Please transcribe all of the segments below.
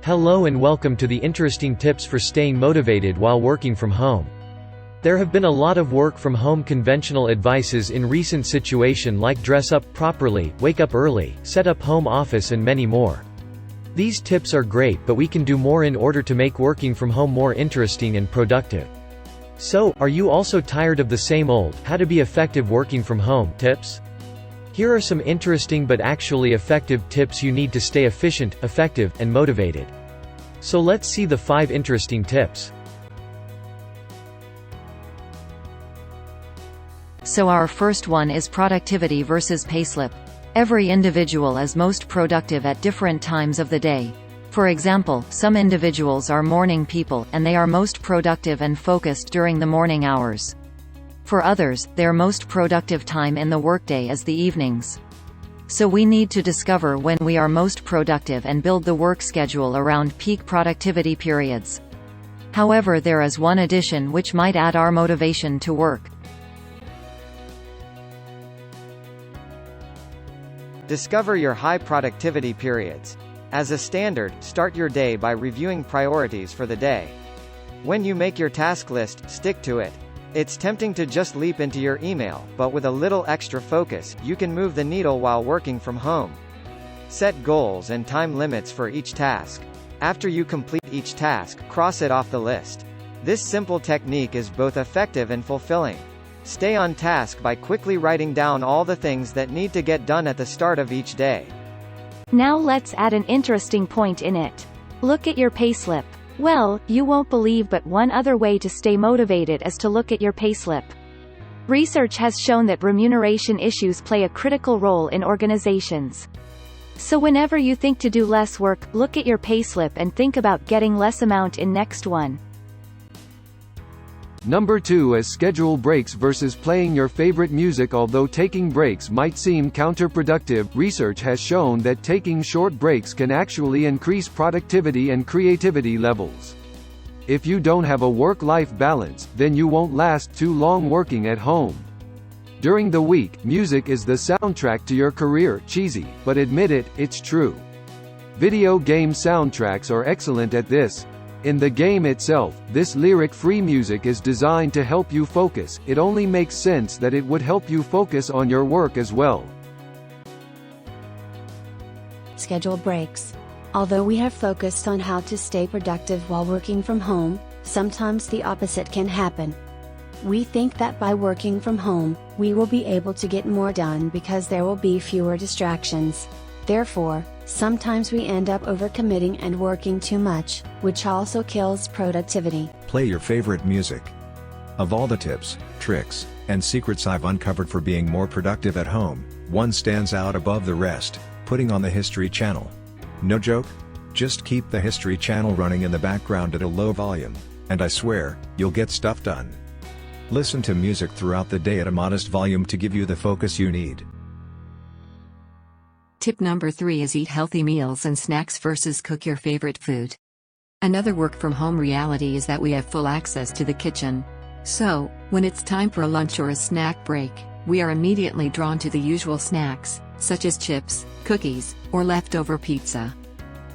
Hello and welcome to the interesting tips for staying motivated while working from home. There have been a lot of work from home conventional advices in recent situation like dress up properly, wake up early, set up home office and many more. These tips are great, but we can do more in order to make working from home more interesting and productive. So, are you also tired of the same old, how to be effective working from home tips? Here are some interesting but actually effective tips you need to stay efficient, effective, and motivated. So let's see the 5 interesting tips. So our first one is productivity versus Payslip. Every individual is most productive at different times of the day. For example, some individuals are morning people, and they are most productive and focused during the morning hours. For others, their most productive time in the workday is the evenings. So we need to discover when we are most productive and build the work schedule around peak productivity periods. However, there is one addition which might add our motivation to work. Discover your high productivity periods. As a standard, start your day by reviewing priorities for the day. When you make your task list, stick to it. It's tempting to just leap into your email, but with a little extra focus, you can move the needle while working from home. Set goals and time limits for each task. After you complete each task, cross it off the list. This simple technique is both effective and fulfilling. Stay on task by quickly writing down all the things that need to get done at the start of each day. Now let's add an interesting point in it. Look at your payslip. Well, you won't believe, but one other way to stay motivated is to look at your payslip. Research has shown that remuneration issues play a critical role in organizations. So whenever you think to do less work, look at your payslip and think about getting less amount in next one. Number 2 is schedule breaks versus playing your favorite music. Although taking breaks might seem counterproductive, research has shown that taking short breaks can actually increase productivity and creativity levels. If you don't have a work-life balance, then you won't last too long working at home. During the week, music is the soundtrack to your career. Cheesy, but admit it, it's true. Video game soundtracks are excellent at this. In the game itself, this lyric-free music is designed to help you focus. It only makes sense that it would help you focus on your work as well. Schedule breaks. Although we have focused on how to stay productive while working from home, sometimes the opposite can happen. We think that by working from home, we will be able to get more done because there will be fewer distractions. Therefore, sometimes we end up overcommitting and working too much, which also kills productivity. Play your favorite music. Of all the tips, tricks, and secrets I've uncovered for being more productive at home, one stands out above the rest: putting on the History Channel. No joke? Just keep the History Channel running in the background at a low volume, and I swear, you'll get stuff done. Listen to music throughout the day at a modest volume to give you the focus you need. Tip number 3 is eat healthy meals and snacks versus cook your favorite food. Another work-from-home reality is that we have full access to the kitchen. So, when it's time for a lunch or a snack break, we are immediately drawn to the usual snacks, such as chips, cookies, or leftover pizza.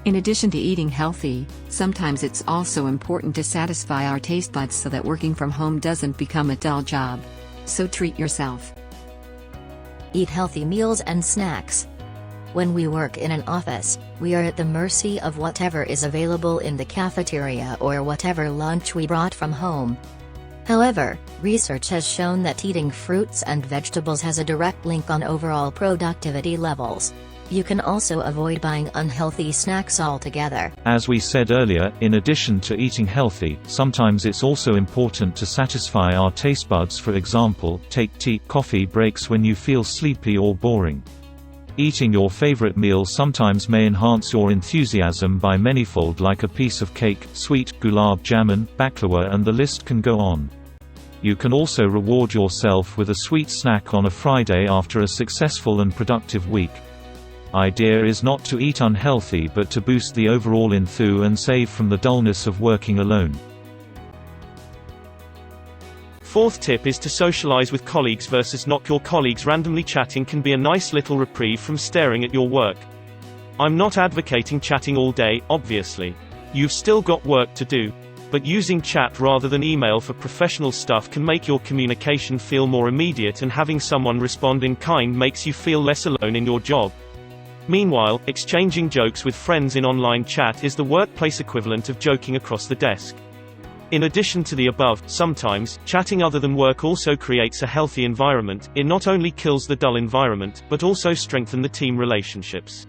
In addition to eating healthy, sometimes it's also important to satisfy our taste buds so that working from home doesn't become a dull job. So treat yourself. Eat healthy meals and snacks. When we work in an office, we are at the mercy of whatever is available in the cafeteria or whatever lunch we brought from home. However, research has shown that eating fruits and vegetables has a direct link on overall productivity levels. You can also avoid buying unhealthy snacks altogether. As we said earlier, in addition to eating healthy, sometimes it's also important to satisfy our taste buds. For example, take tea-coffee breaks when you feel sleepy or boring. Eating your favorite meal sometimes may enhance your enthusiasm by manyfold, like a piece of cake, sweet, gulab jamun, baklava, and the list can go on. You can also reward yourself with a sweet snack on a Friday after a successful and productive week. Idea is not to eat unhealthy but to boost the overall enthu and save from the dullness of working alone. Fourth tip is to socialize with colleagues versus not your colleagues. Randomly chatting can be a nice little reprieve from staring at your work. I'm not advocating chatting all day, obviously. You've still got work to do. But using chat rather than email for professional stuff can make your communication feel more immediate, and having someone respond in kind makes you feel less alone in your job. Meanwhile, exchanging jokes with friends in online chat is the workplace equivalent of joking across the desk. In addition to the above, sometimes, chatting other than work also creates a healthy environment. It not only kills the dull environment, but also strengthens the team relationships.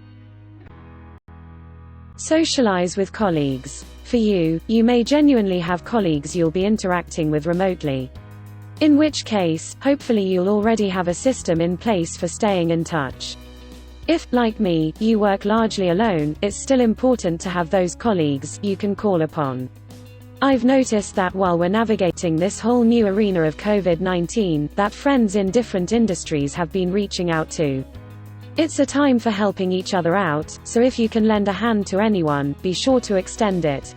Socialize with colleagues. For you, you may genuinely have colleagues you'll be interacting with remotely. In which case, hopefully you'll already have a system in place for staying in touch. If, like me, you work largely alone, it's still important to have those colleagues you can call upon. I've noticed that while we're navigating this whole new arena of COVID-19, that friends in different industries have been reaching out to. It's a time for helping each other out, so if you can lend a hand to anyone, be sure to extend it.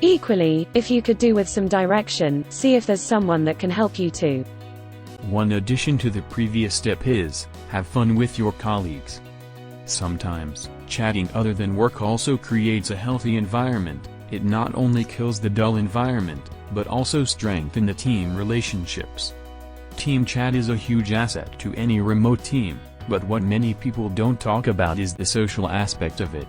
Equally, if you could do with some direction, see if there's someone that can help you too. One addition to the previous tip is, have fun with your colleagues. Sometimes, chatting other than work also creates a healthy environment. It not only kills the dull environment, but also strengthens the team relationships. Team chat is a huge asset to any remote team, but what many people don't talk about is the social aspect of it.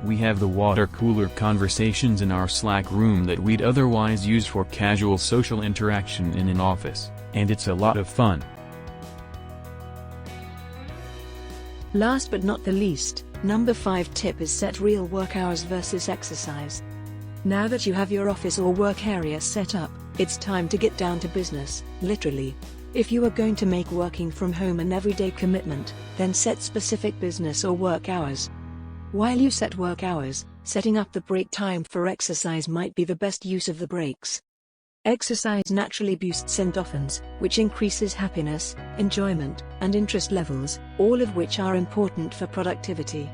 We have the water cooler conversations in our Slack room that we'd otherwise use for casual social interaction in an office, and it's a lot of fun. Last but not the least, number 5 tip is set real work hours versus exercise. Now that you have your office or work area set up, it's time to get down to business, literally. If you are going to make working from home an everyday commitment, then set specific business or work hours. While you set work hours, setting up the break time for exercise might be the best use of the breaks. Exercise naturally boosts endorphins, which increases happiness, enjoyment, and interest levels, all of which are important for productivity.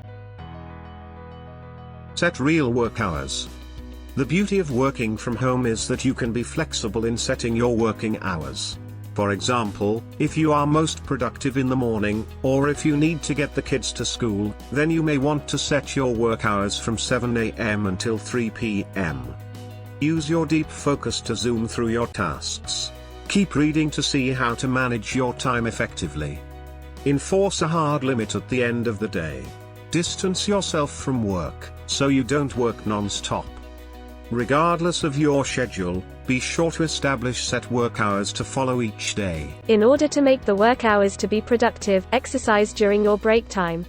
Set real work hours. The beauty of working from home is that you can be flexible in setting your working hours. For example, if you are most productive in the morning, or if you need to get the kids to school, then you may want to set your work hours from 7 a.m. until 3 p.m. Use your deep focus to zoom through your tasks. Keep reading to see how to manage your time effectively. Enforce a hard limit at the end of the day. Distance yourself from work, so you don't work non-stop. Regardless of your schedule, be sure to establish set work hours to follow each day. In order to make the work hours to be productive, exercise during your break time.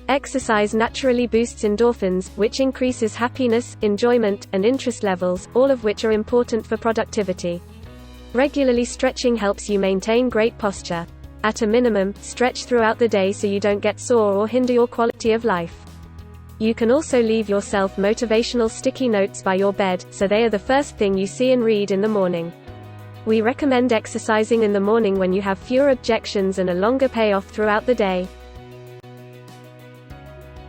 Exercise naturally boosts endorphins, which increases happiness, enjoyment, and interest levels, all of which are important for productivity. Regularly stretching helps you maintain great posture. At a minimum, stretch throughout the day so you don't get sore or hinder your quality of life. You can also leave yourself motivational sticky notes by your bed, so they are the first thing you see and read in the morning. We recommend exercising in the morning when you have fewer objections and a longer payoff throughout the day.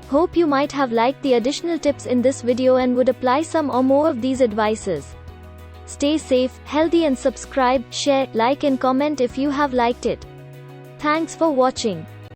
Hope you might have liked the additional tips in this video and would apply some or more of these advices. Stay safe, healthy, and subscribe, share, like and comment if you have liked it. Thanks for watching.